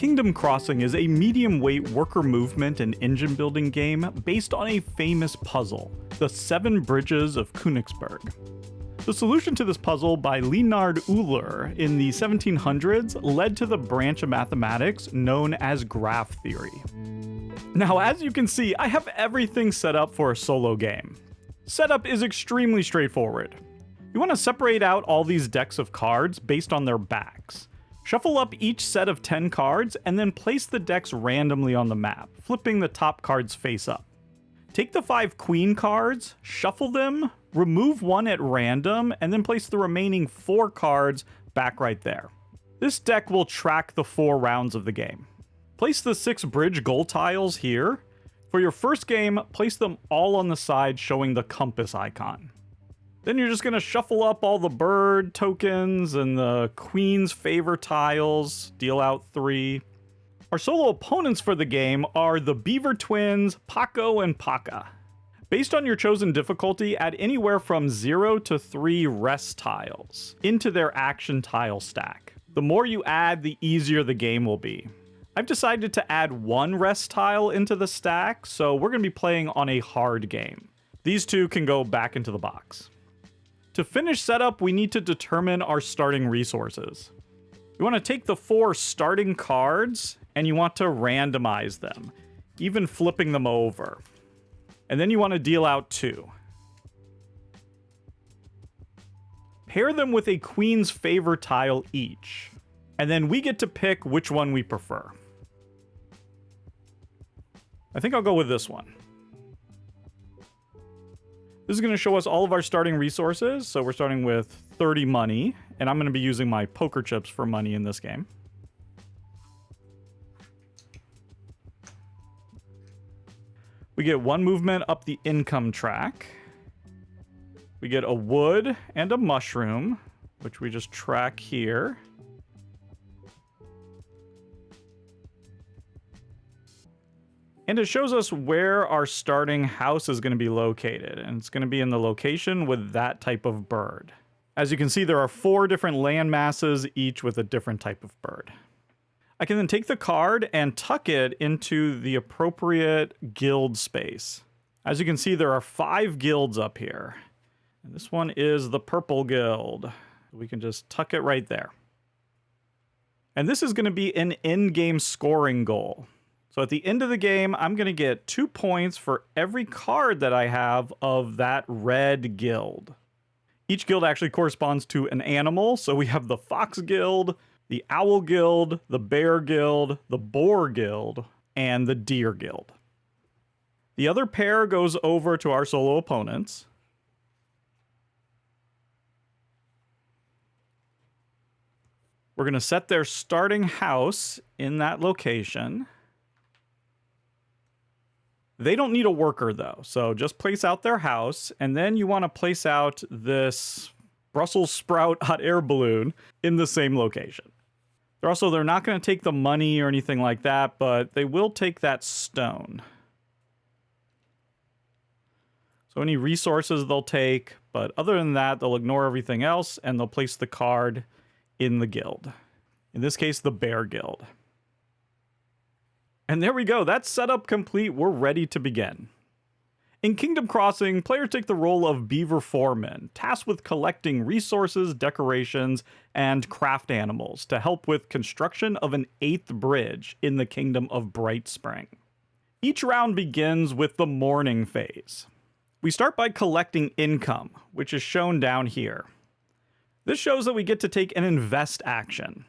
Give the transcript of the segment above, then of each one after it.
Kingdom Crossing is a medium-weight worker movement and engine-building game based on a famous puzzle, the 7 Bridges of Königsberg. The solution to this puzzle by Leonhard Euler in the 1700s led to the branch of mathematics known as graph theory. Now, as you can see, I have everything set up for a solo game. Setup is extremely straightforward. You want to separate out all these decks of cards based on their backs. Shuffle up each set of 10 cards and then place the decks randomly on the map, flipping the top cards face up. Take the 5 queen cards, shuffle them, remove one at random, and then place the remaining 4 cards back right there. This deck will track the 4 rounds of the game. Place the 6 bridge goal tiles here. For your first game, place them all on the side showing the compass icon. Then you're just going to shuffle up all the bird tokens and the queen's favor tiles, deal out 3. Our solo opponents for the game are the Beaver Twins, Paco and Paca. Based on your chosen difficulty, add anywhere from 0 to 3 rest tiles into their action tile stack. The more you add, the easier the game will be. I've decided to add 1 rest tile into the stack, so we're going to be playing on a hard game. These 2 can go back into the box. To finish setup, we need to determine our starting resources. You want to take the 4 starting cards, and you want to randomize them, even flipping them over. And then you want to deal out 2. Pair them with a queen's favor tile each, and then we get to pick which one we prefer. I think I'll go with this one. This is going to show us all of our starting resources. So we're starting with 30 money, and I'm going to be using my poker chips for money in this game. We get 1 movement up the income track. We get a wood and a mushroom, which we just track here. And it shows us where our starting house is going to be located, and it's going to be in the location with that type of bird. As you can see, there are 4 different land masses, each with a different type of bird. I can then take the card and tuck it into the appropriate guild space. As you can see, there are 5 guilds up here. And this one is the Purple Guild. We can just tuck it right there. And this is going to be an in-game scoring goal. So at the end of the game, I'm going to get 2 points for every card that I have of that red guild. Each guild actually corresponds to an animal. So we have the Fox Guild, the Owl Guild, the Bear Guild, the Boar Guild, and the Deer Guild. The other pair goes over to our solo opponents. We're going to set their starting house in that location. They don't need a worker though, so just place out their house, and then you want to place out this Brussels sprout hot air balloon in the same location. They're not going to take the money or anything like that, but they will take that stone. So any resources they'll take, but other than that, they'll ignore everything else, and they'll place the card in the guild. In this case, the Bear Guild. And there we go, that's setup complete, we're ready to begin. In Kingdom Crossing, players take the role of Beaver Foreman, tasked with collecting resources, decorations, and craft animals to help with construction of an 8th bridge in the Kingdom of Bright Spring. Each round begins with the morning phase. We start by collecting income, which is shown down here. This shows that we get to take an invest action.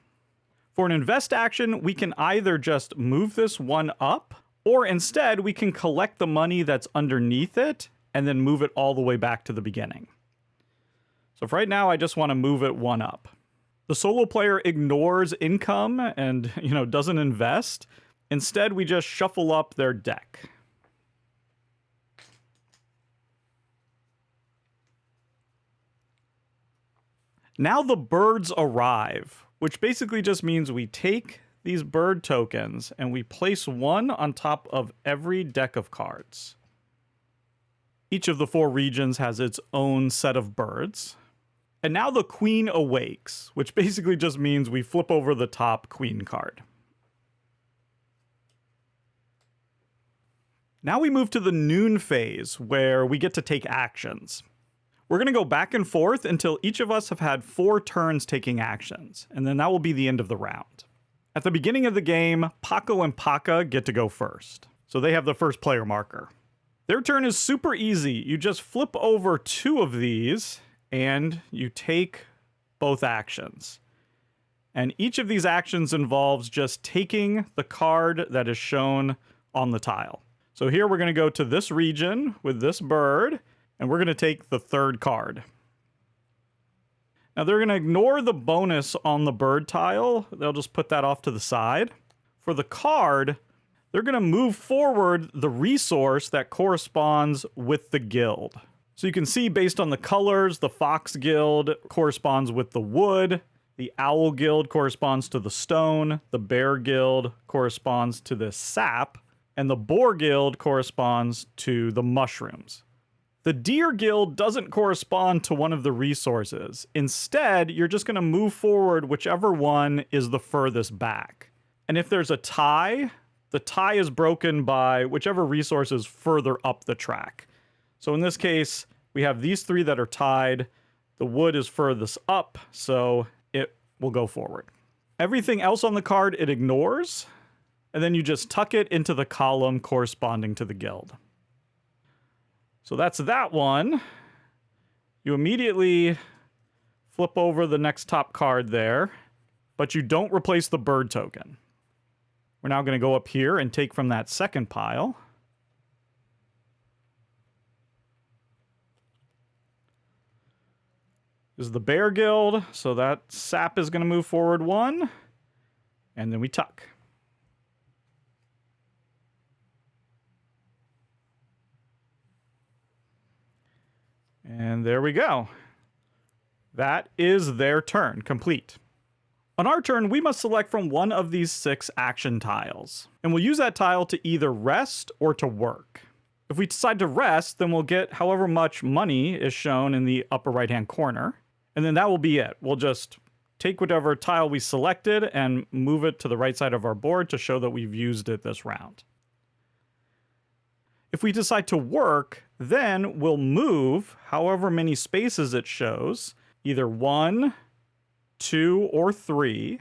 For an invest action, we can either just move this one up, or instead we can collect the money that's underneath it and then move it all the way back to the beginning. So for right now, I just want to move it 1 up. The solo player ignores income and, doesn't invest. Instead, we just shuffle up their deck. Now the birds arrive, which basically just means we take these bird tokens and we place 1 on top of every deck of cards. Each of the 4 regions has its own set of birds. And now the queen awakes, which basically just means we flip over the top queen card. Now we move to the noon phase, where we get to take actions. We're going to go back and forth until each of us have had 4 turns taking actions, and then that will be the end of the round. At the beginning of the game, Paco and Paca get to go first, so they have the first player marker. Their turn is super easy. You just flip over 2 of these, and you take both actions. And each of these actions involves just taking the card that is shown on the tile. So here we're going to go to this region with this bird, and we're going to take the 3rd card. Now they're going to ignore the bonus on the bird tile. They'll just put that off to the side. For the card, they're going to move forward the resource that corresponds with the guild. So you can see based on the colors, the Fox Guild corresponds with the wood, the Owl Guild corresponds to the stone, the Bear Guild corresponds to the sap, and the Boar Guild corresponds to the mushrooms. The Deer Guild doesn't correspond to one of the resources. Instead, you're just going to move forward whichever one is the furthest back. And if there's a tie, the tie is broken by whichever resource is further up the track. So in this case, we have these 3 that are tied. The wood is furthest up, so it will go forward. Everything else on the card it ignores, and then you just tuck it into the column corresponding to the guild. So that's that one. You immediately flip over the next top card there, but you don't replace the bird token. We're now going to go up here and take from that second pile. This is the Bear Guild, so that sap is going to move forward 1, and then we tuck. And there we go. That is their turn, complete. On our turn, we must select from one of these 6 action tiles, and we'll use that tile to either rest or to work. If we decide to rest, then we'll get however much money is shown in the upper right-hand corner, and then that will be it. We'll just take whatever tile we selected and move it to the right side of our board to show that we've used it this round. If we decide to work, then we'll move however many spaces it shows, either 1, 2, or 3,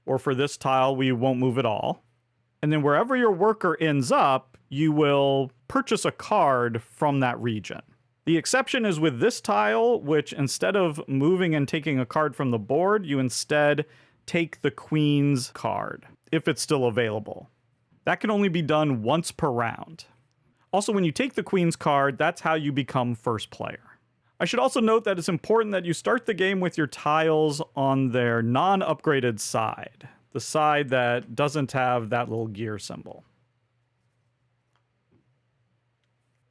or for this tile, we won't move at all. And then wherever your worker ends up, you will purchase a card from that region. The exception is with this tile, which instead of moving and taking a card from the board, you instead take the Queen's card, if it's still available. That can only be done once per round. Also, when you take the Queen's card, that's how you become first player. I should also note that it's important that you start the game with your tiles on their non-upgraded side, the side that doesn't have that little gear symbol.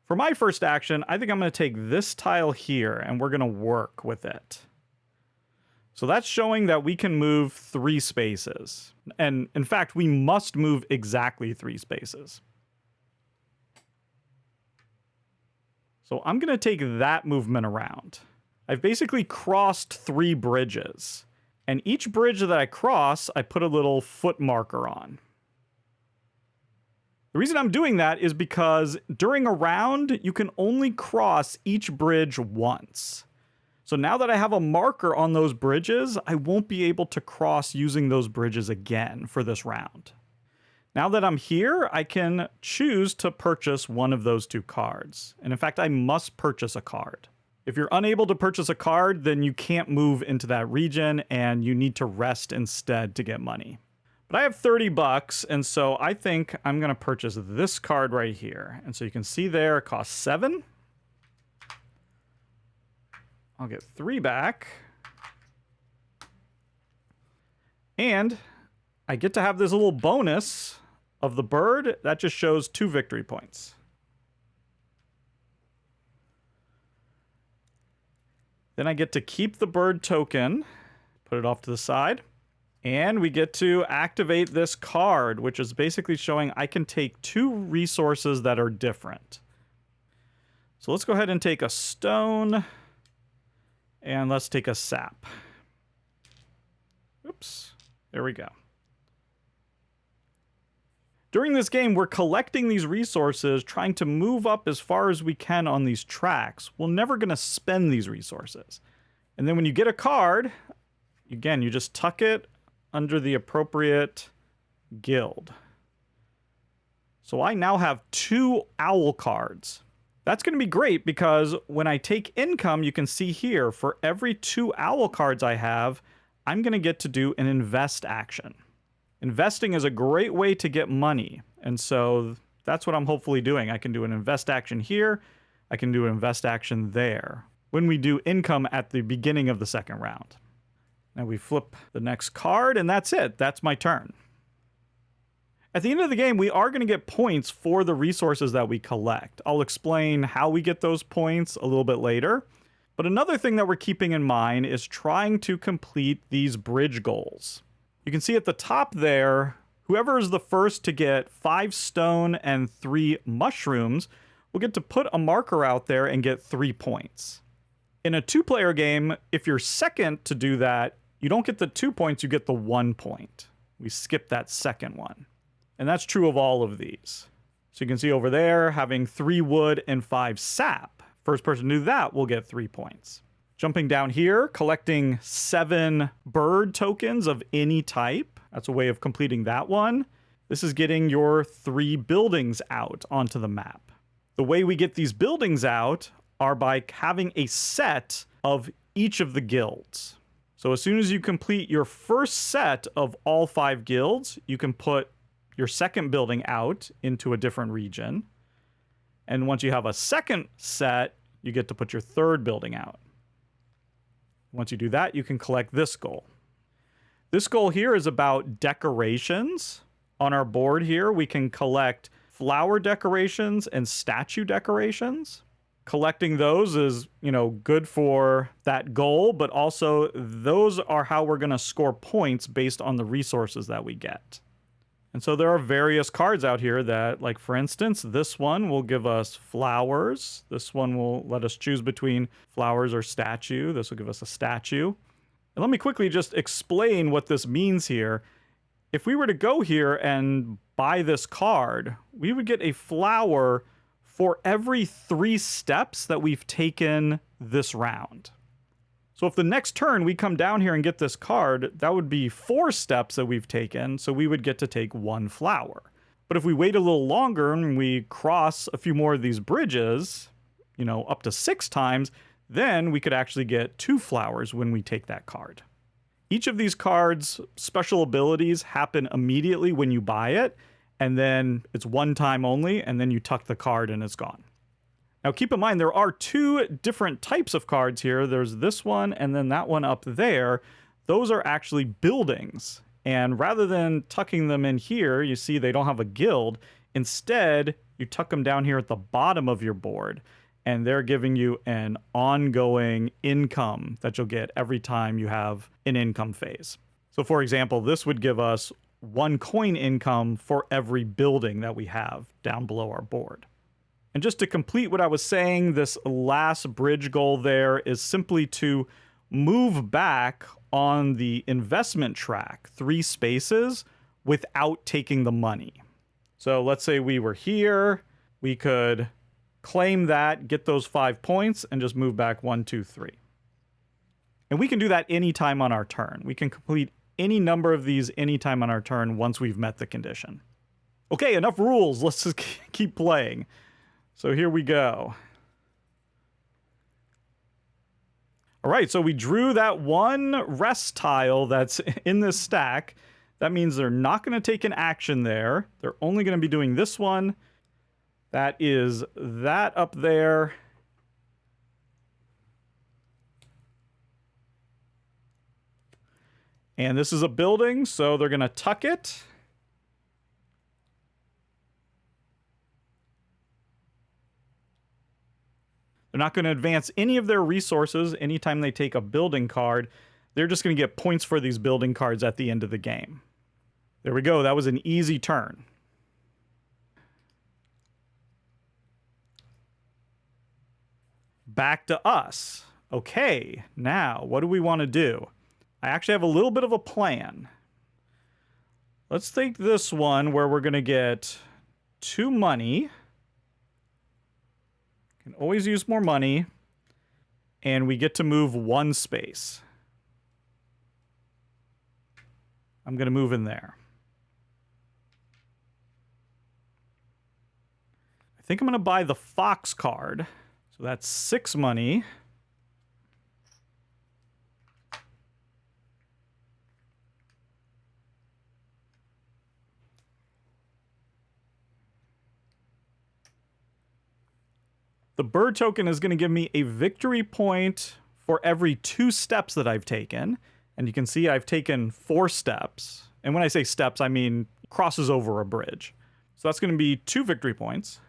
For my first action, I think I'm going to take this tile here, and we're going to work with it. So that's showing that we can move 3 spaces. And in fact, we must move exactly 3 spaces. So I'm going to take that movement around. I've basically crossed 3 bridges. And each bridge that I cross, I put a little foot marker on. The reason I'm doing that is because during a round, you can only cross each bridge once. So now that I have a marker on those bridges, I won't be able to cross using those bridges again for this round. Now that I'm here, I can choose to purchase one of those 2 cards. And in fact, I must purchase a card. If you're unable to purchase a card, then you can't move into that region and you need to rest instead to get money. But I have 30 bucks, and so I think I'm going to purchase this card right here. And so you can see there, it costs 7. I'll get 3 back. And I get to have this little bonus of the bird. That just shows 2 victory points. Then I get to keep the bird token, put it off to the side, and we get to activate this card, which is basically showing I can take 2 resources that are different. So let's go ahead and take a stone, and let's take a sap. Oops, there we go. During this game, we're collecting these resources, trying to move up as far as we can on these tracks. We're never going to spend these resources. And then when you get a card, again, you just tuck it under the appropriate guild. So I now have 2 owl cards. That's going to be great because when I take income, you can see here, for every 2 owl cards I have, I'm going to get to do an invest action. Investing is a great way to get money, and so that's what I'm hopefully doing. I can do an invest action here, I can do an invest action there, when we do income at the beginning of the second round. Now we flip the next card, and that's it. That's my turn. At the end of the game, we are going to get points for the resources that we collect. I'll explain how we get those points a little bit later. But another thing that we're keeping in mind is trying to complete these bridge goals. You can see at the top there, whoever is the first to get 5 stone and 3 mushrooms will get to put a marker out there and get 3 points. In a 2-player game, if you're second to do that, you don't get the 2 points, you get the 1 point. We skip that second one. And that's true of all of these. So you can see over there, having 3 wood and 5 sap. First person to do that will get 3 points. Jumping down here, collecting 7 bird tokens of any type. That's a way of completing that one. This is getting your 3 buildings out onto the map. The way we get these buildings out are by having a set of each of the guilds. So as soon as you complete your first set of all 5 guilds, you can put your second building out into a different region. And once you have a second set, you get to put your third building out. Once you do that, you can collect this goal. This goal here is about decorations. On our board here, we can collect flower decorations and statue decorations. Collecting those is, good for that goal, but also those are how we're going to score points based on the resources that we get. And so there are various cards out here that, like for instance, this one will give us flowers. This one will let us choose between flowers or statue. This will give us a statue. And let me quickly just explain what this means here. If we were to go here and buy this card, we would get a flower for every 3 steps that we've taken this round. So if the next turn we come down here and get this card, that would be 4 steps that we've taken, so we would get to take 1 flower. But if we wait a little longer and we cross a few more of these bridges, up to 6 times, then we could actually get 2 flowers when we take that card. Each of these cards' special abilities happen immediately when you buy it, and then it's 1 time only, and then you tuck the card and it's gone. Now keep in mind, there are 2 different types of cards here. There's this one and then that one up there. Those are actually buildings. And rather than tucking them in here, you see they don't have a guild. Instead, you tuck them down here at the bottom of your board. And they're giving you an ongoing income that you'll get every time you have an income phase. So for example, this would give us 1 coin income for every building that we have down below our board. And just to complete what I was saying, this last bridge goal there is simply to move back on the investment track 3 spaces without taking the money. So let's say we were here, we could claim that, get those 5 points, and just move back 1, 2, 3. And we can do that anytime on our turn. We can complete any number of these anytime on our turn once we've met the condition. Okay, enough rules. Let's just keep playing. So here we go. All right, so we drew that 1 rest tile that's in this stack. That means they're not going to take an action there. They're only going to be doing this one. That is that up there. And this is a building, so they're going to tuck it. They're not going to advance any of their resources anytime they take a building card. They're just going to get points for these building cards at the end of the game. There we go. That was an easy turn. Back to us. Okay, now what do we want to do? I actually have a little bit of a plan. Let's take this one where we're going to get 2 money. Can always use more money. And we get to move 1 space. I'm going to move in there. I think I'm going to buy the fox card. So that's 6 money. The bird token is going to give me a victory point for every 2 steps that I've taken. And you can see I've taken 4 steps. And when I say steps, I mean crosses over a bridge. So that's going to be 2 victory points.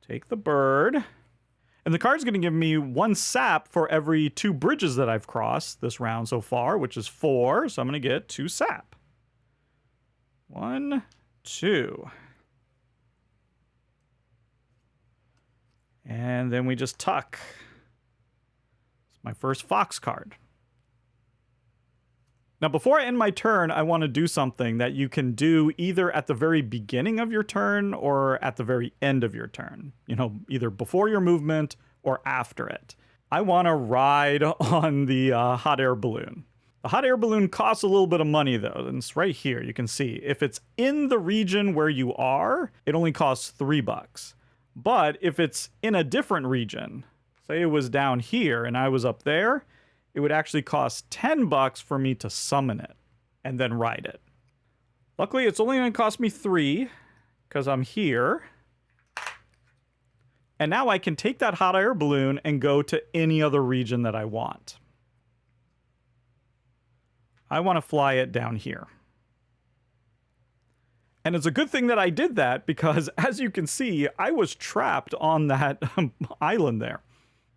Take the bird. And the card's going to give me 1 sap for every 2 bridges that I've crossed this round so far, which is 4. So I'm going to get 2 sap. 1, 2. And then we just tuck. It's my first fox card. Now, before I end my turn, I want to do something that you can do either at the very beginning of your turn or at the very end of your turn. You know, either before your movement or after it. I want to ride on the hot air balloon. The hot air balloon costs a little bit of money, though, and it's right here. You can see if it's in the region where you are, it only costs $3. But if it's in a different region, say it was down here and I was up there, it would actually cost $10 for me to summon it and then ride it. Luckily, it's only going to cost me 3 because I'm here. And now I can take that hot air balloon and go to any other region that I want. I want to fly it down here. And it's a good thing that I did that because, as you can see, I was trapped on that island there.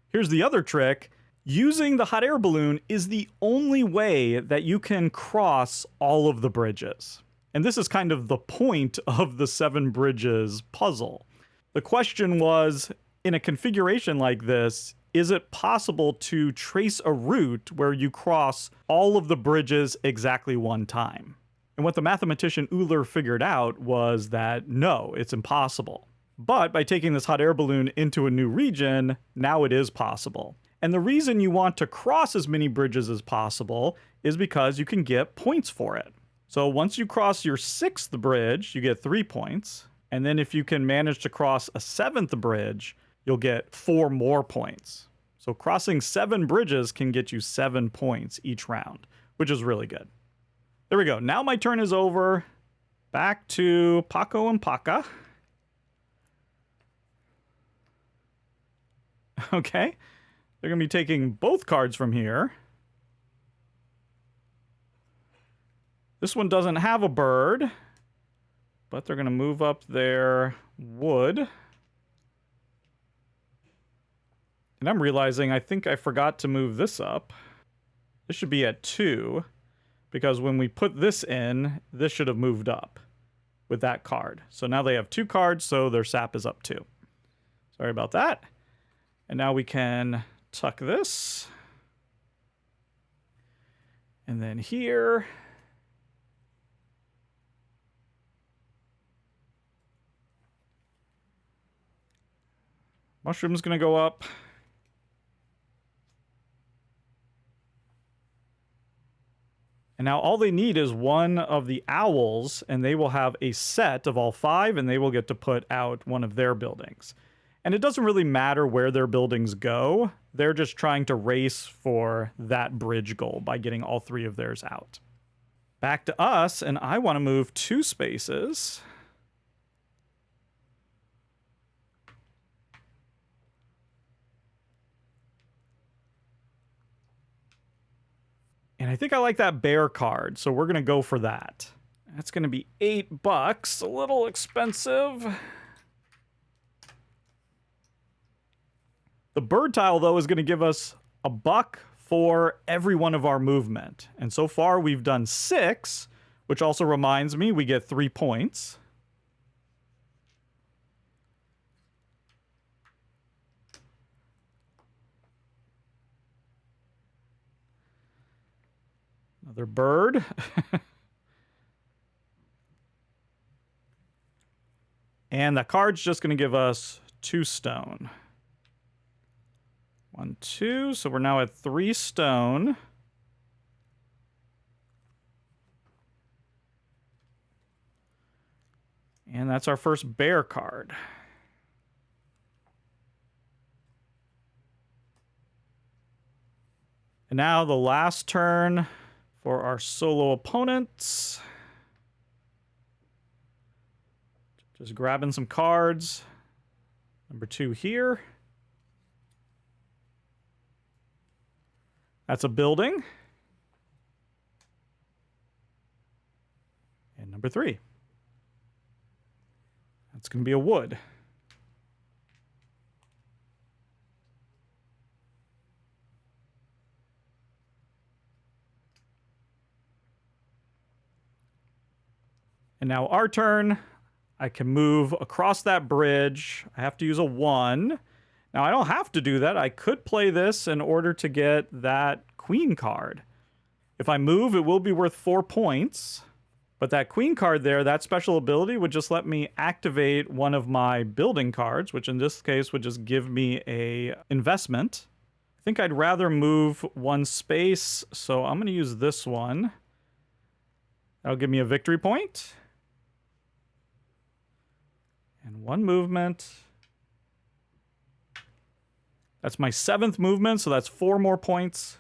Here's the other trick. Using the hot air balloon is the only way that you can cross all of the bridges. And this is kind of the point of the 7 bridges puzzle. The question was, in a configuration like this, is it possible to trace a route where you cross all of the bridges exactly 1 time? And what the mathematician Euler figured out was that no, it's impossible. But by taking this hot air balloon into a new region, now it is possible. And the reason you want to cross as many bridges as possible is because you can get points for it. So once you cross your 6th bridge, you get 3 points. And then if you can manage to cross a 7th bridge, you'll get 4 more points. So crossing 7 bridges can get you 7 points each round, which is really good. There we go. Now my turn is over. Back to Paco and Paca. Okay. They're going to be taking both cards from here. This one doesn't have a bird, but they're going to move up their wood. And I'm realizing I think I forgot to move this up. This should be at 2, because when we put this in, this should have moved up with that card. So now they have 2 cards, so their sap is up 2. Sorry about that. And now we can tuck this. And then here. Mushroom's going to go up. And now all they need is one of the owls, and they will have a set of all 5, and they will get to put out one of their buildings. And it doesn't really matter where their buildings go. They're just trying to race for that bridge goal by getting all 3 of theirs out. Back to us, and I want to move 2 spaces. And I think I like that bear card, so we're going to go for that. That's going to be $8, a little expensive. The bird tile, though, is going to give us $1 for every one of our movement. And so far, we've done 6, which also reminds me we get 3 points. Another bird. And that card's just going to give us 2 stone. 1, 2. So we're now at 3 stone. And that's our first bear card. And now the last turn for our solo opponents. Just grabbing some cards. Number 2 here. That's a building. And number 3. That's going to be a wood. And now our turn. I can move across that bridge. I have to use a 1. Now, I don't have to do that. I could play this in order to get that queen card. If I move, it will be worth 4 points. But that queen card there, that special ability would just let me activate one of my building cards, which in this case would just give me a investment. I think I'd rather move 1 space, so I'm going to use this one. That'll give me a victory point. And 1 movement. That's my 7th movement, so that's 4 more points.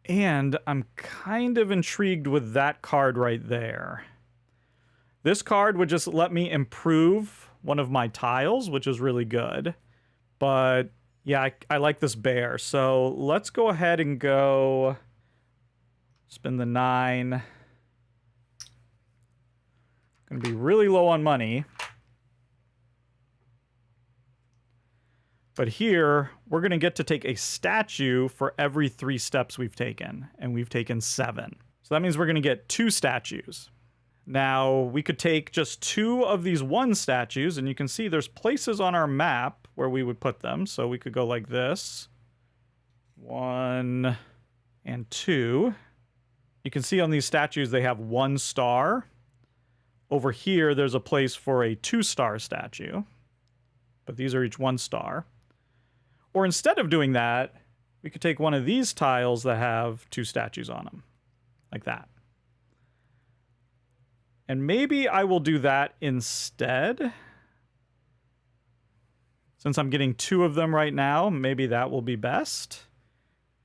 And I'm kind of intrigued with that card right there. This card would just let me improve one of my tiles, which is really good. But yeah, I like this bear. So let's go ahead and go spend the 9. Gonna be really low on money. But here, we're going to get to take a statue for every 3 steps we've taken. And we've taken 7. So that means we're going to get 2 statues. Now, we could take just 2 of these 1 statues. And you can see there's places on our map where we would put them. So we could go like this. 1 and 2. You can see on these statues they have 1 star. Over here, there's a place for a 2-star statue. But these are each 1 star. Or instead of doing that, we could take one of these tiles that have 2 statues on them. Like that. And maybe I will do that instead. Since I'm getting 2 of them right now, maybe that will be best.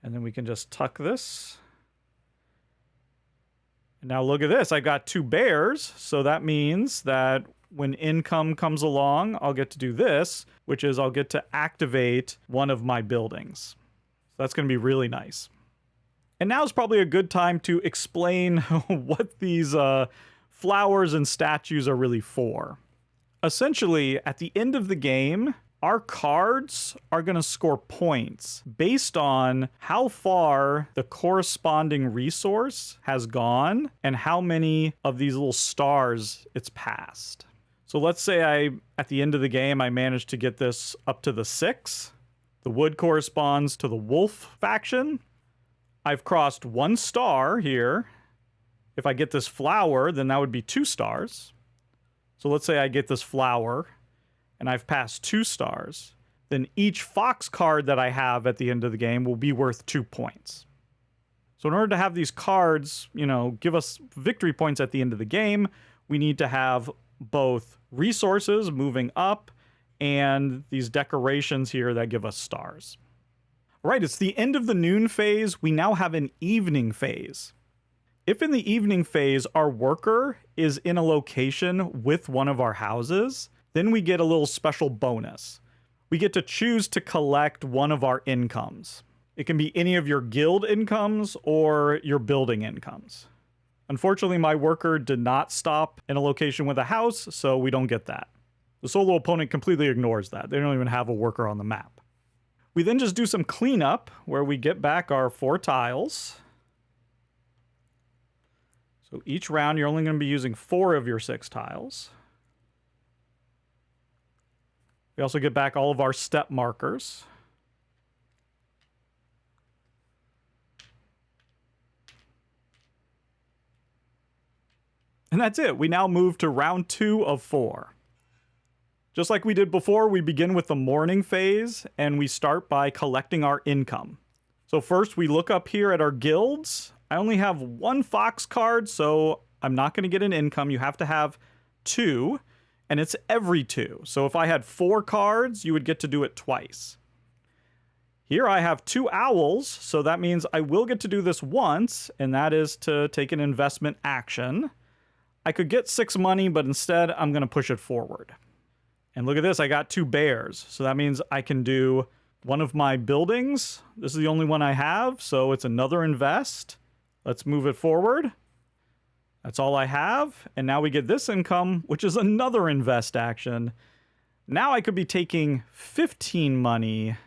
And then we can just tuck this. And now look at this. I got 2 bears. So that means that when income comes along, I'll get to do this, which is I'll get to activate one of my buildings. So that's going to be really nice. And now is probably a good time to explain what these flowers and statues are really for. Essentially, at the end of the game, our cards are going to score points based on how far the corresponding resource has gone and how many of these little stars it's passed. So let's say at the end of the game, I managed to get this up to the 6. The wood corresponds to the wolf faction. I've crossed 1 star here. If I get this flower, then that would be 2 stars. So let's say I get this flower and I've passed 2 stars. Then each fox card that I have at the end of the game will be worth 2 points. So in order to have these cards, give us victory points at the end of the game, we need to have both resources moving up and these decorations here that give us stars. All right, it's the end of the noon phase. We now have an evening phase. If in the evening phase our worker is in a location with one of our houses, then we get a little special bonus. We get to choose to collect one of our incomes. It can be any of your guild incomes or your building incomes. Unfortunately, my worker did not stop in a location with a house, so we don't get that. The solo opponent completely ignores that. They don't even have a worker on the map. We then just do some cleanup where we get back our 4 tiles. So each round, you're only going to be using 4 of your 6 tiles. We also get back all of our step markers. And that's it. We now move to round 2 of 4. Just like we did before, we begin with the morning phase, and we start by collecting our income. So first, we look up here at our guilds. I only have 1 fox card, so I'm not going to get an income. You have to have 2, and it's every 2. So if I had 4 cards, you would get to do it twice. Here I have 2 owls, so that means I will get to do this once, and that is to take an investment action. I could get 6 money, but instead I'm going to push it forward. And look at this, I got 2 bears. So that means I can do one of my buildings. This is the only one I have, so it's another invest. Let's move it forward. That's all I have. And now we get this income, which is another invest action. Now I could be taking 15 money,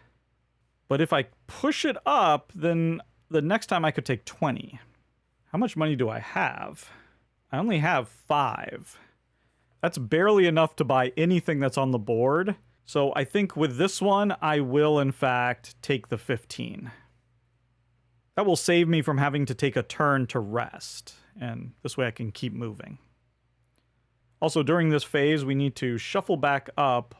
but if I push it up, then the next time I could take 20. How much money do I have? I only have 5. That's barely enough to buy anything that's on the board. So I think with this one, I will in fact take the 15. That will save me from having to take a turn to rest. And this way I can keep moving. Also, during this phase, we need to shuffle back up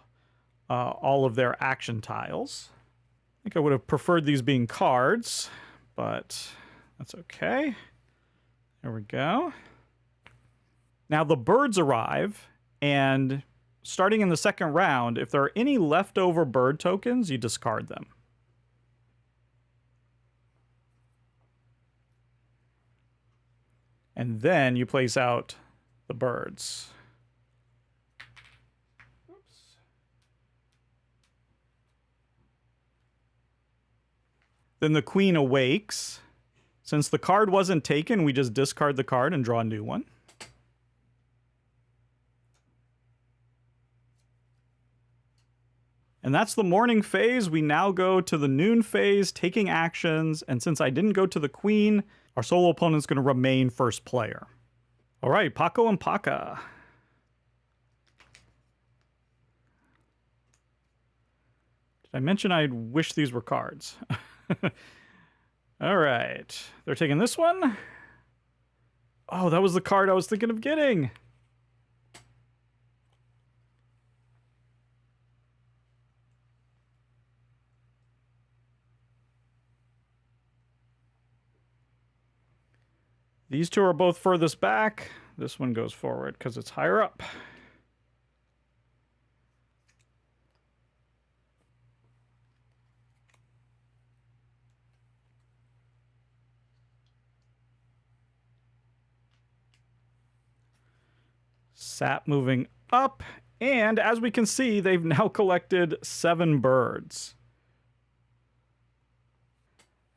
all of their action tiles. I think I would have preferred these being cards, but that's okay. There we go. Now the birds arrive, and starting in the second round, if there are any leftover bird tokens, you discard them. And then you place out the birds. Oops. Then the queen awakes. Since the card wasn't taken, we just discard the card and draw a new one. And that's the morning phase. We now go to the noon phase, taking actions. And since I didn't go to the queen, our solo opponent's going to remain first player. All right, Paco and Paca. Did I mention I wish these were cards? All right, they're taking this one. Oh, that was the card I was thinking of getting. These 2 are both furthest back. This one goes forward because it's higher up. Sap moving up. And as we can see, they've now collected 7 birds.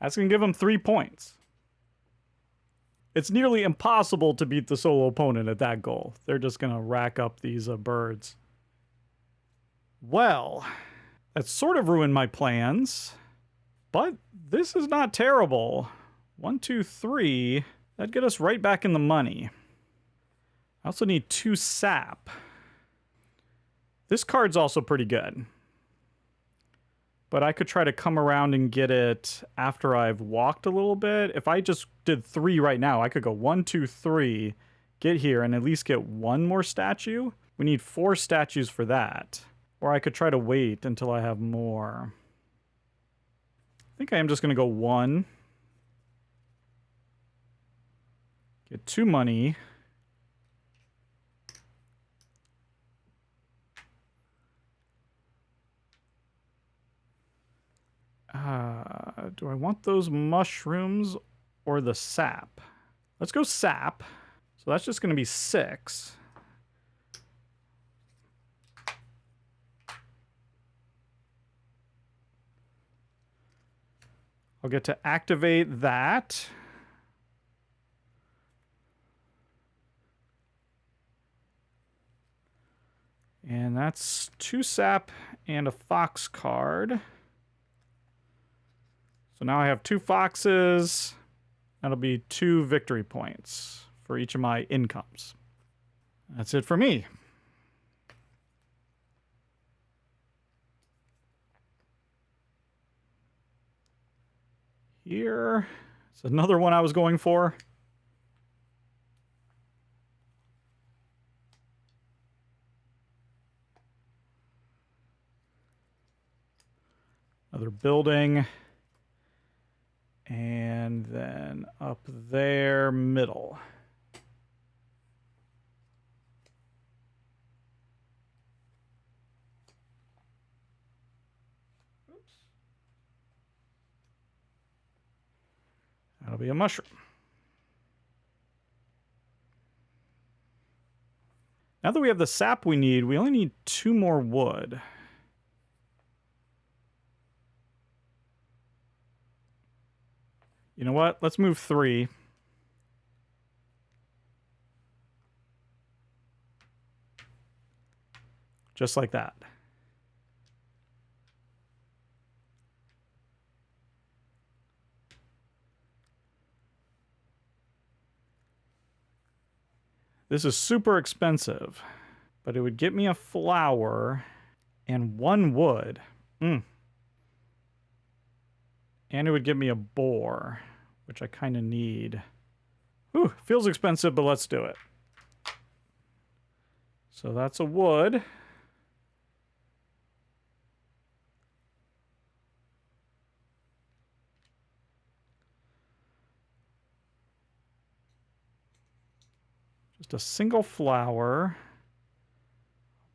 That's going to give them 3 points. It's nearly impossible to beat the solo opponent at that goal. They're just going to rack up these birds. Well, that sort of ruined my plans, but this is not terrible. 1, 2, 3. That'd get us right back in the money. I also need 2 sap. This card's also pretty good. But I could try to come around and get it after I've walked a little bit. If I just did 3 right now, I could go 1, 2, 3, get here, and at least get 1 more statue. We need 4 statues for that. Or I could try to wait until I have more. I think I am just going to go 1. Get 2 money. Do I want those mushrooms or the sap? Let's go sap. So that's just going to be 6. I'll get to activate that. And that's 2 sap and a fox card. So now I have 2 foxes. That'll be 2 victory points for each of my incomes. That's it for me. Here. It's another one I was going for. Another building. And then up there, middle. Oops. That'll be a mushroom. Now that we have the sap we need, we only need 2 more wood. You know what? Let's move 3. Just like that. This is super expensive, but it would get me a flower and 1 wood. And it would give me a boar, which I kind of need. Whew, feels expensive, but let's do it. So that's a wood. Just a single flower.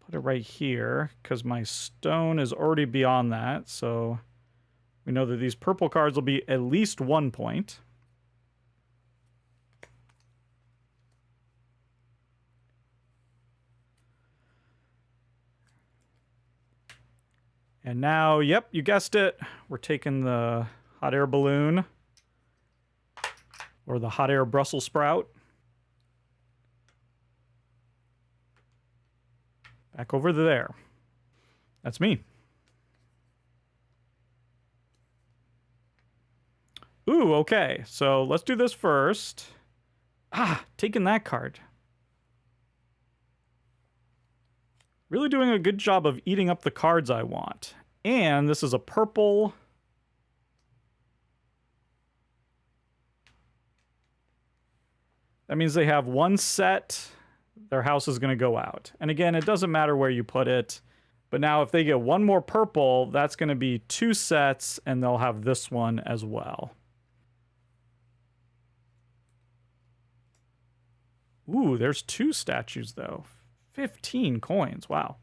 Put it right here because my stone is already beyond that. So we know that these purple cards will be at least 1 point. And now, yep, you guessed it. We're taking the hot air balloon or the hot air Brussels sprout. Back over there. That's me. Ooh, okay. So let's do this first. Taking that card. Really doing a good job of eating up the cards I want. And this is a purple. That means they have 1 set. Their house is going to go out. And again, it doesn't matter where you put it. But now if they get 1 more purple, that's going to be 2 sets, and they'll have this one as well. Ooh, there's 2 statues, though. 15 coins. Wow.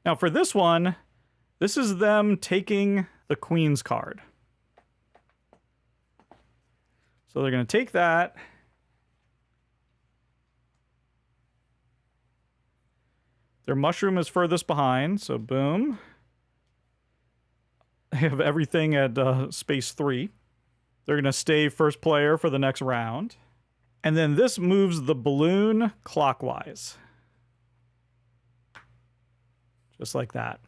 Now, for this one, this is them taking the Queen's card. So they're going to take that. Their mushroom is furthest behind, so boom. They have everything at space 3. They're going to stay first player for the next round. And then this moves the balloon clockwise. Just like that.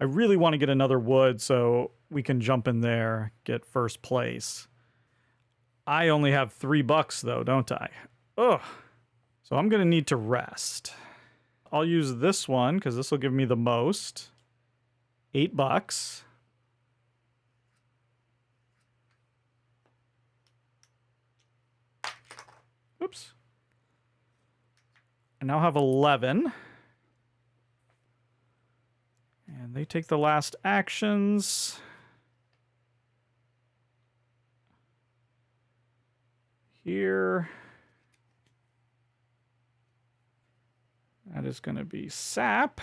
I really want to get another wood so we can jump in there, get first place. I only have $3 though, don't I? Ugh. So I'm going to need to rest. I'll use this one because this will give me the most. $8. Oops. I now have 11. And they take the last actions. Here. That is going to be sap.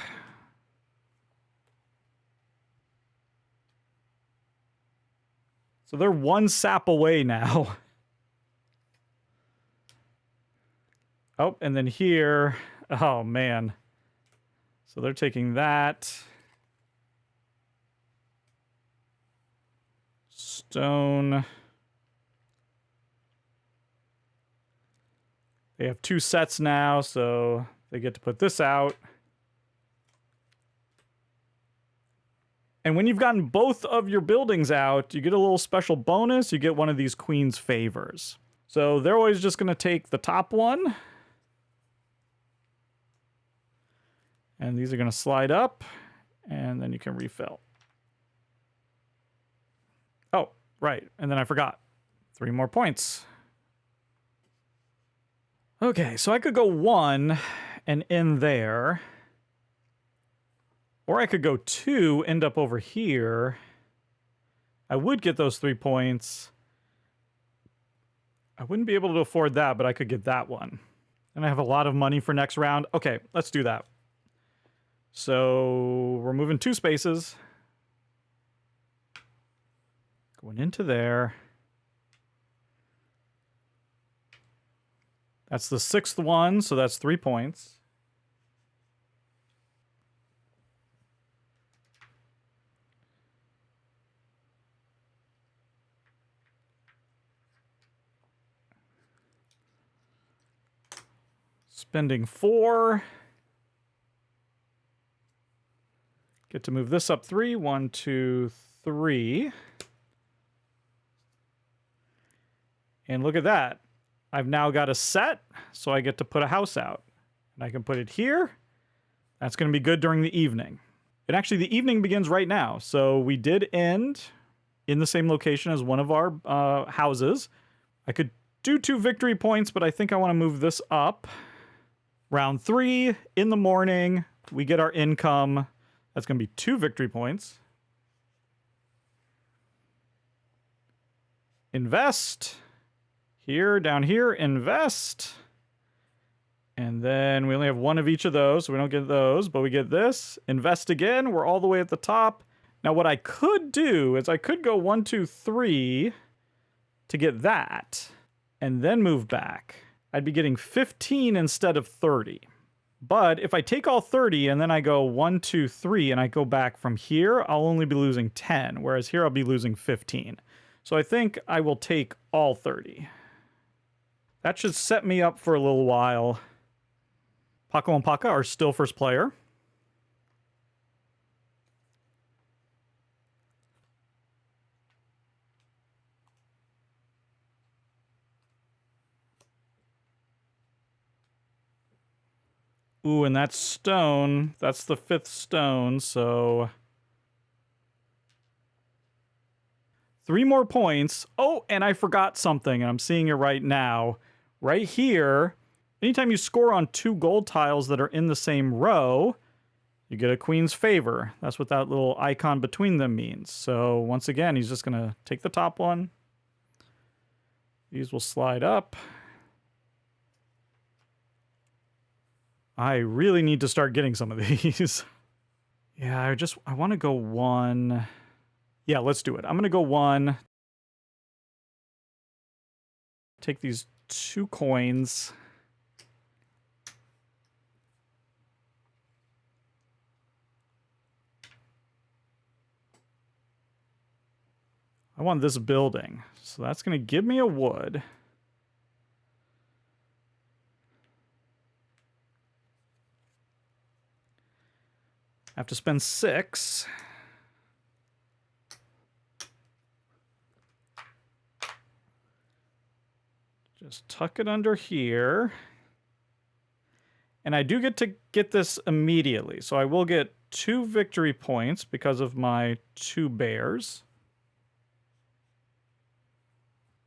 So they're 1 sap away now. Oh, and then here, oh man. So they're taking that. Stone. They have 2 sets now, so they get to put this out. And when you've gotten both of your buildings out, you get a little special bonus. You get one of these Queen's favors. So they're always just going to take the top one. And these are going to slide up, and then you can refill. Oh, right. And then I forgot. 3 more points. Okay, so I could go 1, and in there. Or I could go 2, end up over here. I would get those 3 points. I wouldn't be able to afford that, but I could get that one. And I have a lot of money for next round. Okay, let's do that. So we're moving 2 spaces. Going into there. That's the 6th one, so that's 3 points. Spending 4. Get to move this up 3. 1, 2, 3. And look at that. I've now got a set, so I get to put a house out. And I can put it here. That's going to be good during the evening. And actually, the evening begins right now. So we did end in the same location as one of our houses. I could do 2 victory points, but I think I want to move this up. Round 3, in the morning, we get our income. That's going to be 2 victory points. Invest. Here, down here, invest. And then we only have 1 of each of those, so we don't get those, but we get this. Invest again. We're all the way at the top. Now, what I could do is I could go 1, 2, 3 to get that, and then move back. I'd be getting 15 instead of 30. But if I take all 30 and then I go 1, 2, 3 and I go back from here, I'll only be losing 10, whereas here I'll be losing 15. So I think I will take all 30. That should set me up for a little while. Paco and Paca are still first player. Ooh, and that's stone. That's the 5th stone, so 3 more points. Oh, and I forgot something, and I'm seeing it right now. Right here, anytime you score on 2 gold tiles that are in the same row, you get a queen's favor. That's what that little icon between them means. So once again, he's just going to take the top one. These will slide up. I really need to start getting some of these. Yeah, I want to go 1. Yeah, let's do it. I'm going to go 1. Take these 2 coins. I want this building. So that's going to give me a wood. I have to spend 6. Just tuck it under here. And I do get to get this immediately. So I will get 2 victory points because of my 2 bears.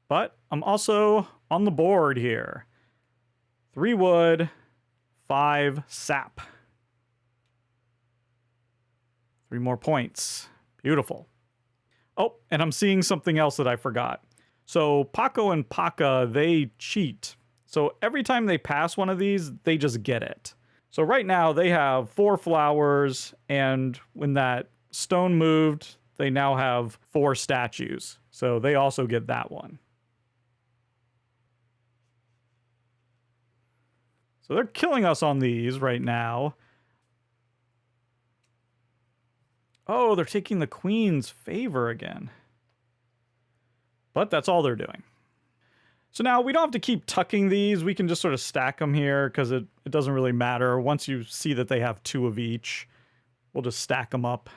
But I'm also on the board here. 3 wood, 5 sap. 3 more points. Beautiful. Oh, and I'm seeing something else that I forgot. So Paco and Paca, they cheat. So every time they pass one of these, they just get it. So right now they have 4 flowers, and when that stone moved, they now have 4 statues. So they also get that one. So they're killing us on these right now. Oh, they're taking the queen's favor again. But that's all they're doing. So now we don't have to keep tucking these. We can just sort of stack them here because it doesn't really matter. Once you see that they have 2 of each, we'll just stack them up.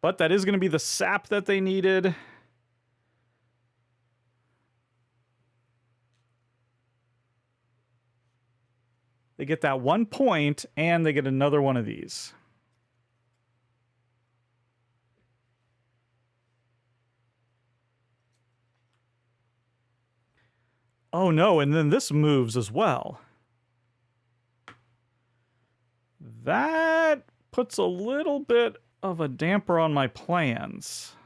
But that is going to be the sap that they needed. They get that 1 point, and they get another one of these. Oh no, and then this moves as well. that puts a little bit of a damper on my plans.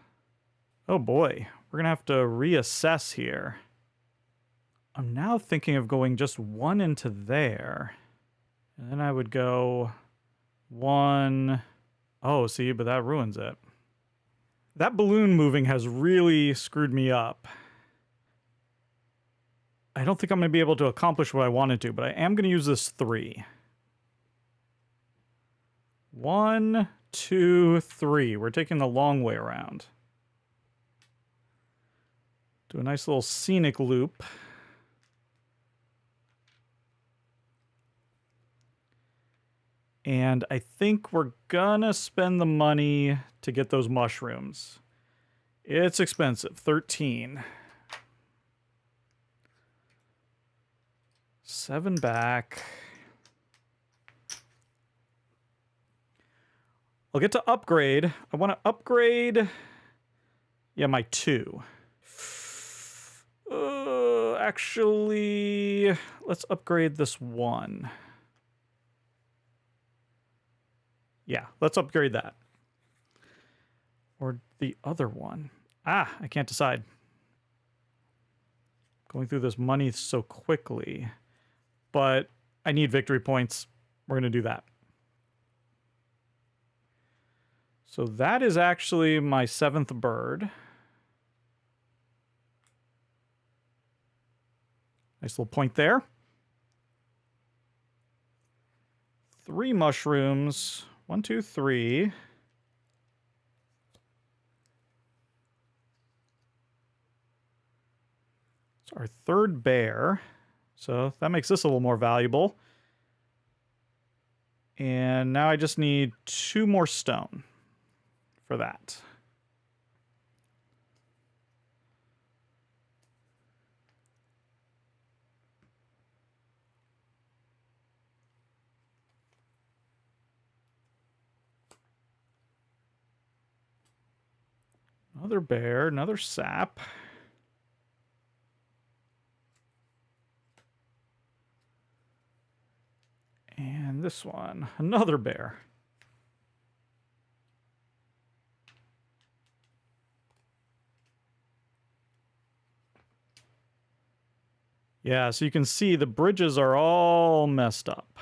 Oh boy, we're gonna have to reassess here. I'm now thinking of going just one into there. And then I would go one. Oh, see, but that ruins it. That balloon moving has really screwed me up. I don't think I'm going to be able to accomplish what I wanted to, but I am going to use this 3. 1, 2, 3. We're taking the long way around. Do a nice little scenic loop. And I think we're gonna spend the money to get those mushrooms. It's expensive. 13. 7 back. I'll get to upgrade. I want to upgrade. Yeah, my 2. Actually, let's upgrade this 1. Yeah, let's upgrade that. Or the other one. I can't decide. Going through this money so quickly. But I need victory points. We're going to do that. So that is actually my 7th bird. Nice little point there. 3 mushrooms. 1, 2, 3. It's our 3rd bear. So that makes this a little more valuable. And now I just need 2 more stone for that. Another bear, another sap. And this one, another bear. Yeah, so you can see the bridges are all messed up.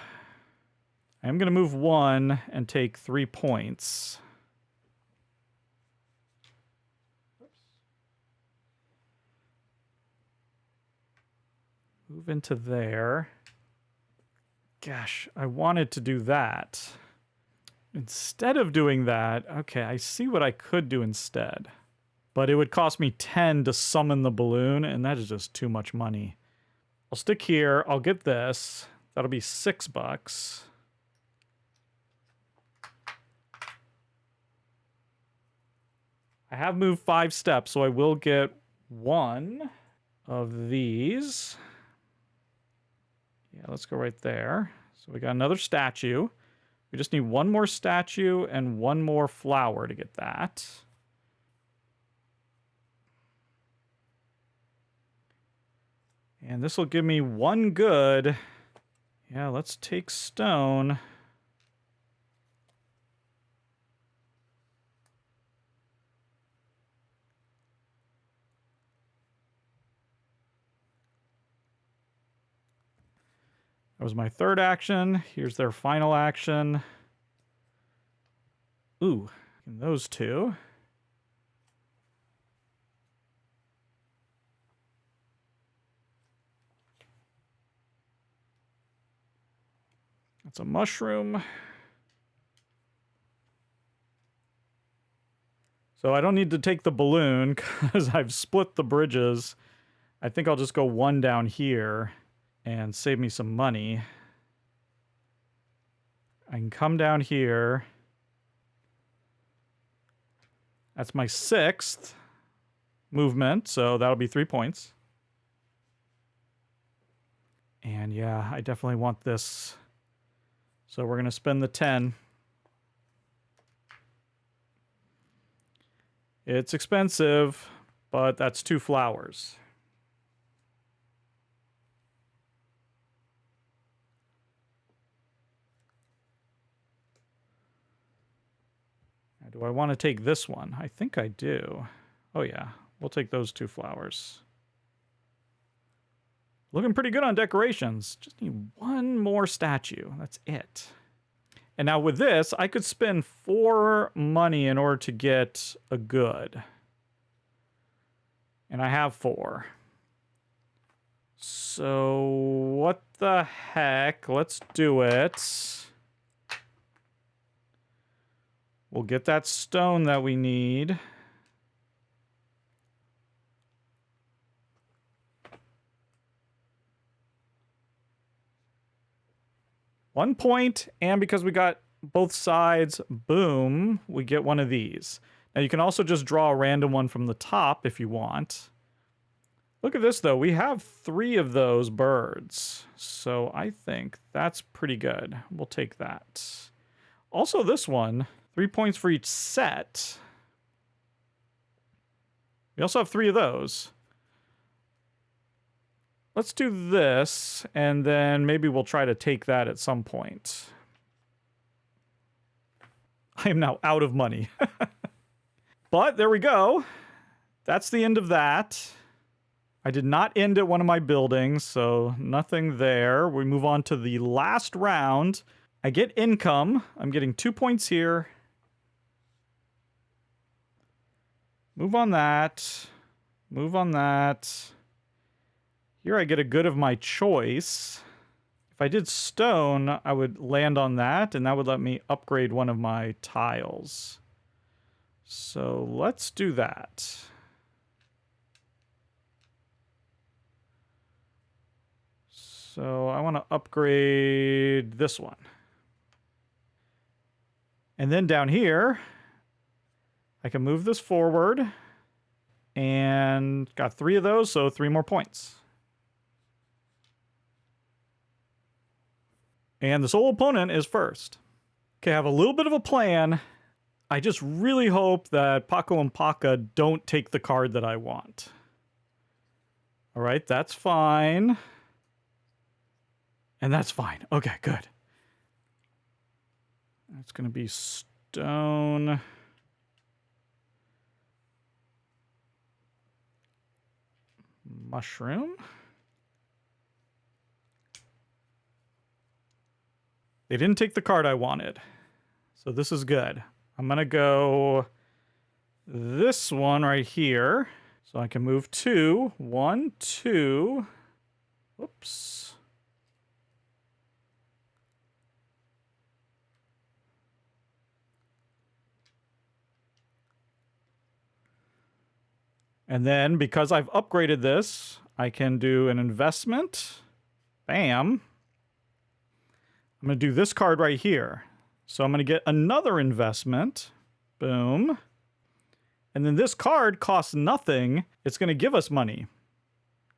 I'm going to move 1 and take 3 points. Move into there. Gosh, I wanted to do that. Instead of doing that, okay, I see what I could do instead. But it would cost me 10 to summon the balloon, and that is just too much money. I'll stick here. I'll get this. That'll be $6. I have moved 5 steps, so I will get 1 of these. Yeah, let's go right there. So we got another statue. We just need 1 more statue and 1 more flower to get that. And this will give me 1 good. Yeah, let's take stone. That was my 3rd action. Here's their final action. Ooh, and those 2. That's a mushroom. So I don't need to take the balloon because I've split the bridges. I think I'll just go 1 down here and save me some money. I can come down here. That's my 6th movement, so that'll be 3 points. And yeah, I definitely want this. So we're going to spend the 10. It's expensive, but that's 2 flowers. Do I want to take this one? I think I do. Oh yeah, we'll take those 2 flowers. Looking pretty good on decorations. Just need 1 more statue. That's it. And now with this, I could spend 4 money in order to get a good. And I have 4. So what the heck? Let's do it. We'll get that stone that we need. One point, and because we got both sides, boom, we get one of these. Now you can also just draw a random one from the top if you want. Look at this though, we have 3 of those birds. So I think that's pretty good. We'll take that. Also this one, 3 points for each set. We also have 3 of those. Let's do this, and then maybe we'll try to take that at some point. I am now out of money. But there we go. That's the end of that. I did not end at one of my buildings, so nothing there. We move on to the last round. I get income. I'm getting 2 points here. Move on that. Move on that. Here I get a good of my choice. If I did stone, I would land on that, and that would let me upgrade one of my tiles. So let's do that. So I want to upgrade this one. And then down here, I can move this forward. And got 3 of those, so 3 more points. And the sole opponent is first. Okay, I have a little bit of a plan. I just really hope that Paco and Paca don't take the card that I want. All right, that's fine. And that's fine. Okay, good. That's going to be stone. Mushroom. They didn't take the card I wanted. So this is good. I'm going to go this one right here. So I can move 2. 1, 2. Whoops. And then because I've upgraded this, I can do an investment. Bam. I'm going to do this card right here. So I'm going to get another investment. Boom. And then this card costs nothing. It's going to give us money.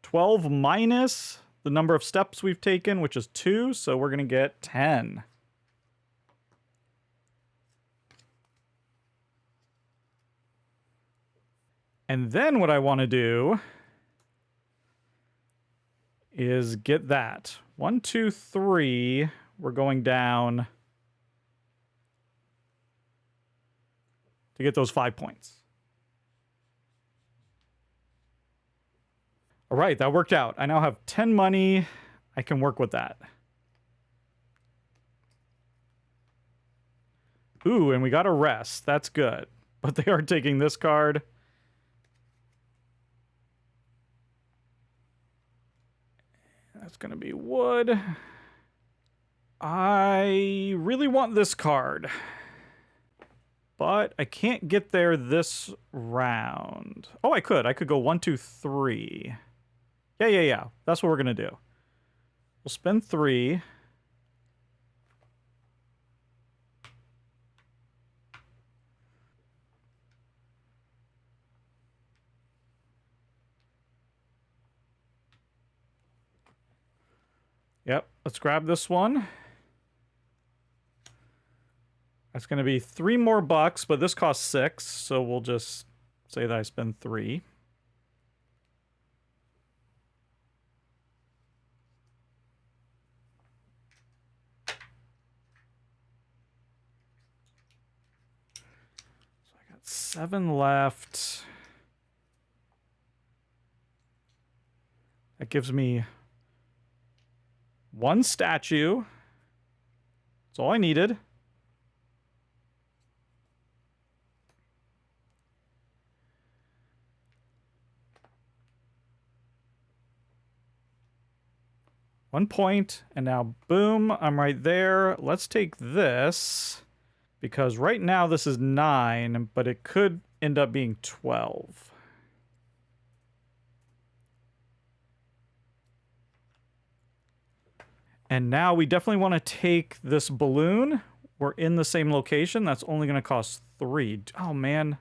12 minus the number of steps we've taken, which is 2. So we're going to get 10. And then what I want to do is get that. 1, 2, 3. We're going down to get those 5 points. All right, that worked out. I now have 10 money. I can work with that. Ooh, and we got a rest. That's good. But they are taking this card. That's going to be wood. I really want this card. But I can't get there this round. Oh, I could. I could go 1, 2, 3. Yeah. That's what we're going to do. We'll spend 3. Yep, let's grab this one. That's going to be 3 more bucks, but this costs 6, so we'll just say that I spend 3. 7 left. That gives me 1 statue. That's all I needed. One point, and now boom, I'm right there. Let's take this, because right now this is 9, but it could end up being 12. And now we definitely want to take this balloon. We're in the same location. That's only going to cost 3. Oh, man.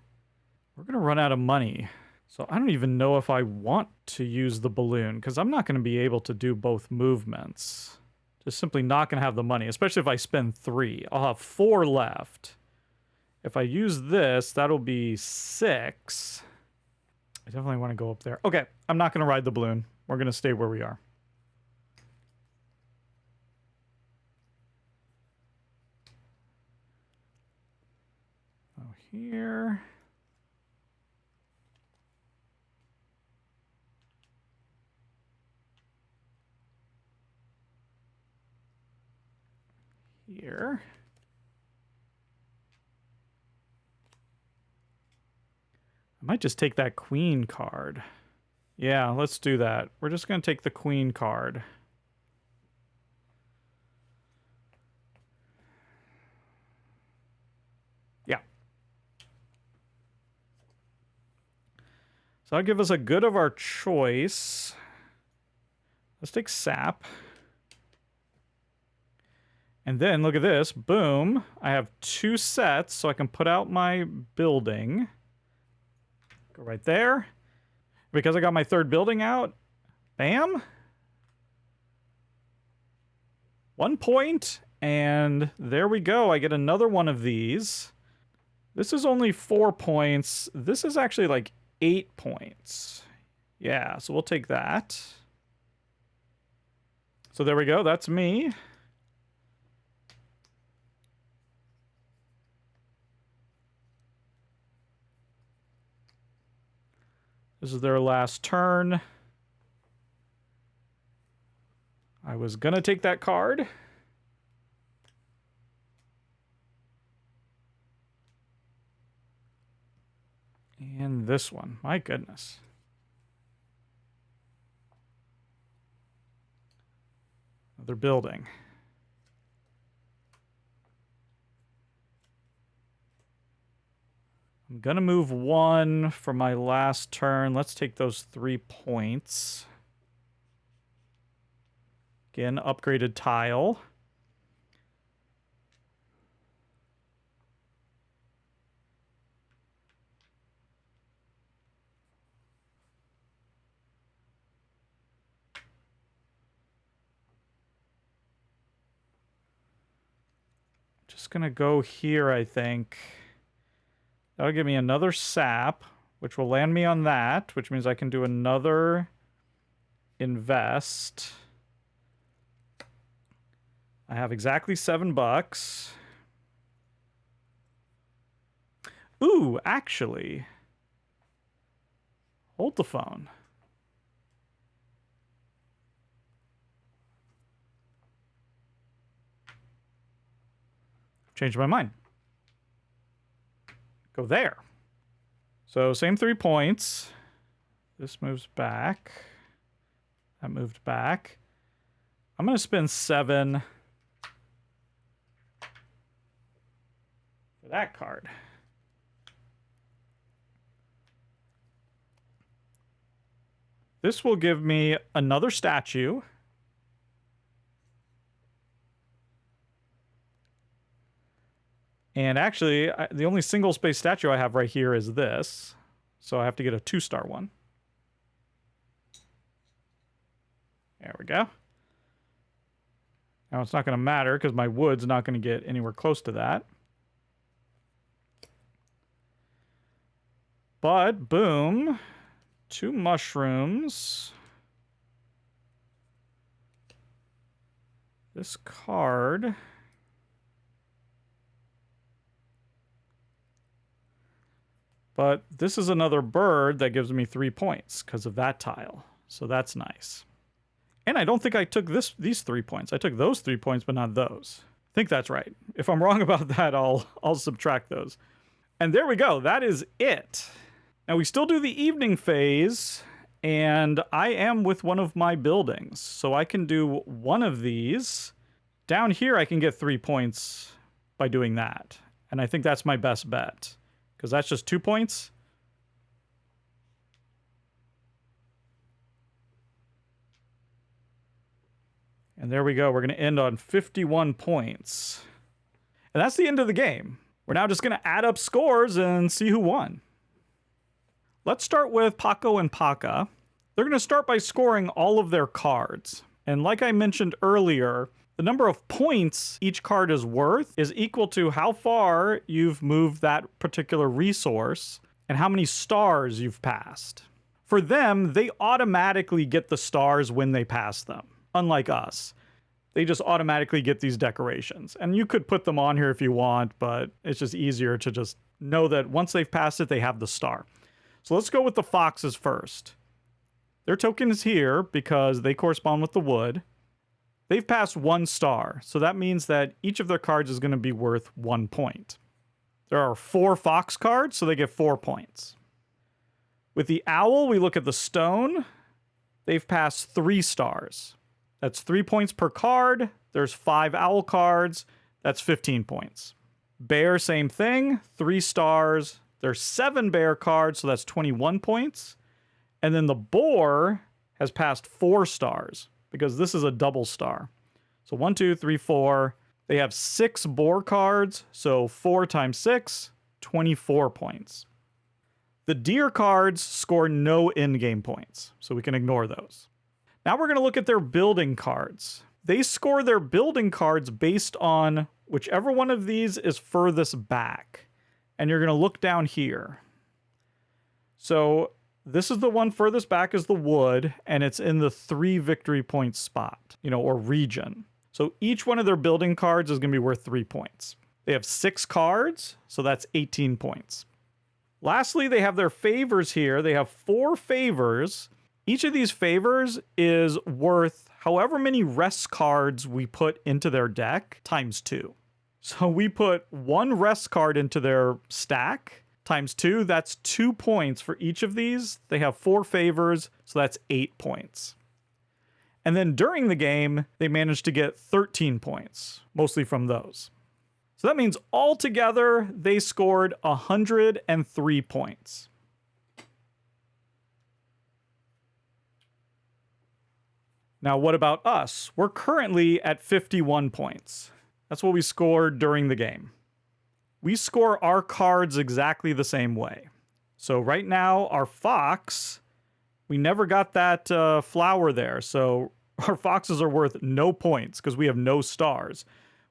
We're going to run out of money. So I don't even know if I want to use the balloon, because I'm not going to be able to do both movements. Just simply not going to have the money, especially if I spend 3. I'll have 4 left. If I use this, that'll be 6. I definitely want to go up there. Okay, I'm not going to ride the balloon. We're going to stay where we are. Oh, here. Here. I might just take that queen card. Yeah, let's do that. We're just going to take the queen card. Yeah. So that'll give us a good of our choice. Let's take sap. And then, look at this. Boom. I have 2 sets, so I can put out my building. Go right there. Because I got my 3rd building out. Bam. 1 point. And there we go. I get another one of these. This is only 4 points. This is actually like 8 points. Yeah, so we'll take that. So there we go. That's me. This is their last turn. I was gonna take that card. And this one. My goodness. Another building. I'm gonna move 1 for my last turn. Let's take those 3 points. Again, upgraded tile. Just gonna go here, I think. That'll give me another sap, which will land me on that, which means I can do another invest. I have exactly $7. Ooh, actually. Hold the phone. Changed my mind. Go there. So same 3 points. This moves back. That moved back. I'm going to spend 7 for that card. This will give me another statue. And actually, the only single space statue I have right here is this. So I have to get a 2-star one. There we go. Now it's not going to matter because my wood's not going to get anywhere close to that. But, boom. 2 mushrooms. This card. But this is another bird that gives me 3 points because of that tile. So that's nice. And I don't think I took these 3 points. I took those 3 points, but not those. I think that's right. If I'm wrong about that, I'll subtract those. And there we go. That is it. Now we still do the evening phase, and I am with one of my buildings. So I can do one of these. Down here, I can get 3 points by doing that. And I think that's my best bet, because that's just 2 points. And there we go. We're going to end on 51 points. And that's the end of the game. We're now just going to add up scores and see who won. Let's start with Paco and Paca. They're going to start by scoring all of their cards. And like I mentioned earlier, the number of points each card is worth is equal to how far you've moved that particular resource and how many stars you've passed. For them, they automatically get the stars when they pass them. Unlike us, they just automatically get these decorations. And you could put them on here if you want, but it's just easier to just know that once they've passed it, they have the star. So let's go with the foxes first. Their token is here because they correspond with the wood. They've passed 1 star, so that means that each of their cards is going to be worth 1 point. There are 4 fox cards, so they get 4 points. With the owl, we look at the stone. They've passed 3 stars. That's 3 points per card. There's 5 owl cards. That's 15 points. Bear, same thing. 3 stars. There's 7 bear cards, so that's 21 points. And then the boar has passed 4 stars because this is a double star. So 1, 2, 3, 4. They have 6 boar cards, so 4 times 6, 24 points. The deer cards score no in-game points, so we can ignore those. Now we're going to look at their building cards. They score their building cards based on whichever one of these is furthest back. And you're going to look down here. So this is the one furthest back is the wood, and it's in the 3 victory point spot, or region. So each one of their building cards is going to be worth 3 points. They have 6 cards, so that's 18 points. Lastly, they have their favors here. They have 4 favors. Each of these favors is worth however many rest cards we put into their deck times 2. So we put 1 rest card into their stack times 2. That's 2 points for each of these. They have 4 favors, so that's 8 points. And then during the game, they managed to get 13 points, mostly from those. So that means altogether, they scored 103 points. Now, what about us? We're currently at 51 points. That's what we scored during the game. We score our cards exactly the same way. So right now, our fox, we never got that flower there. So our foxes are worth no points because we have no stars.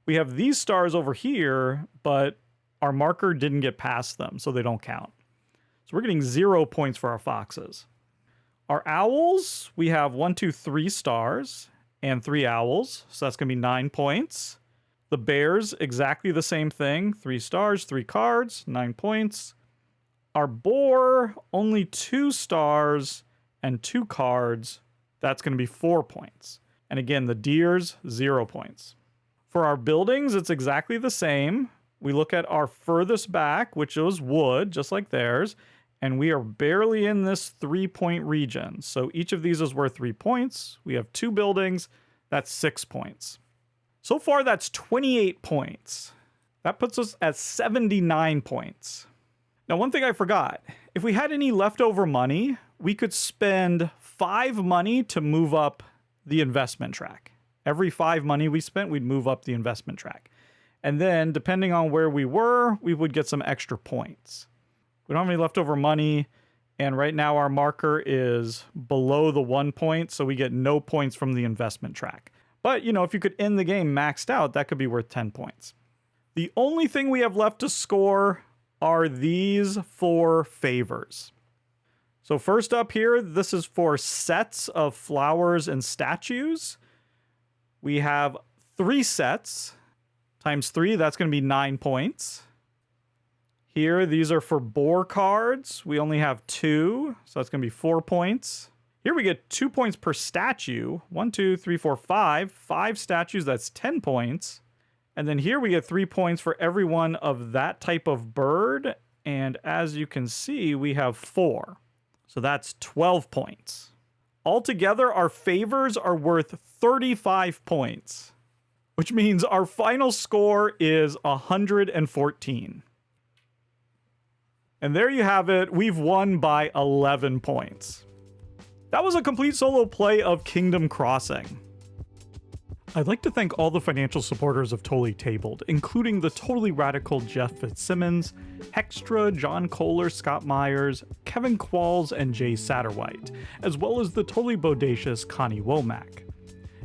We have these stars over here, but our marker didn't get past them, so they don't count. So we're getting 0 points for our foxes. Our owls, we have 1, 2, 3 stars and 3 owls. So that's going to be 9 points. The bears, exactly the same thing. 3 stars, 3 cards, 9 points. Our boar, only 2 stars and 2 cards. That's going to be 4 points. And again, the deers, 0 points. For our buildings, it's exactly the same. We look at our furthest back, which is wood, just like theirs. And we are barely in this 3-point region. So each of these is worth 3 points. We have 2 buildings. That's 6 points. So far, that's 28 points. That puts us at 79 points. Now, one thing I forgot. If we had any leftover money, we could spend 5 money to move up the investment track. Every 5 money we spent, we'd move up the investment track. And then, depending on where we were, we would get some extra points. We don't have any leftover money, and right now our marker is below the 1 point, so we get no points from the investment track. But, if you could end the game maxed out, that could be worth 10 points. The only thing we have left to score are these 4 favors. So first up here, this is for sets of flowers and statues. We have 3 sets times 3, that's going to be 9 points. Here, these are for boar cards. We only have 2, so that's going to be 4 points. Here we get 2 points per statue. 1, 2, 3, 4, 5. 5 statues, that's 10 points. And then here we get 3 points for every one of that type of bird. And as you can see, we have 4. So that's 12 points. Altogether, our favors are worth 35 points, which means our final score is 114. And there you have it. We've won by 11 points. That was a complete solo play of Kingdom Crossing. I'd like to thank all the financial supporters of Totally Tabled, including the totally radical Jeff Fitzsimmons, Hextra, John Kohler, Scott Myers, Kevin Qualls, and Jay Satterwhite, as well as the totally bodacious Connie Womack.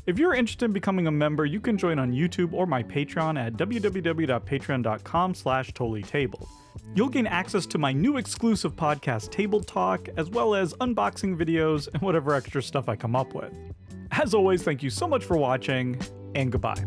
If you're interested in becoming a member, you can join on YouTube or my Patreon at www.patreon.com/totallytabled. You'll gain access to my new exclusive podcast, Table Talk, as well as unboxing videos and whatever extra stuff I come up with. As always, thank you so much for watching, and goodbye.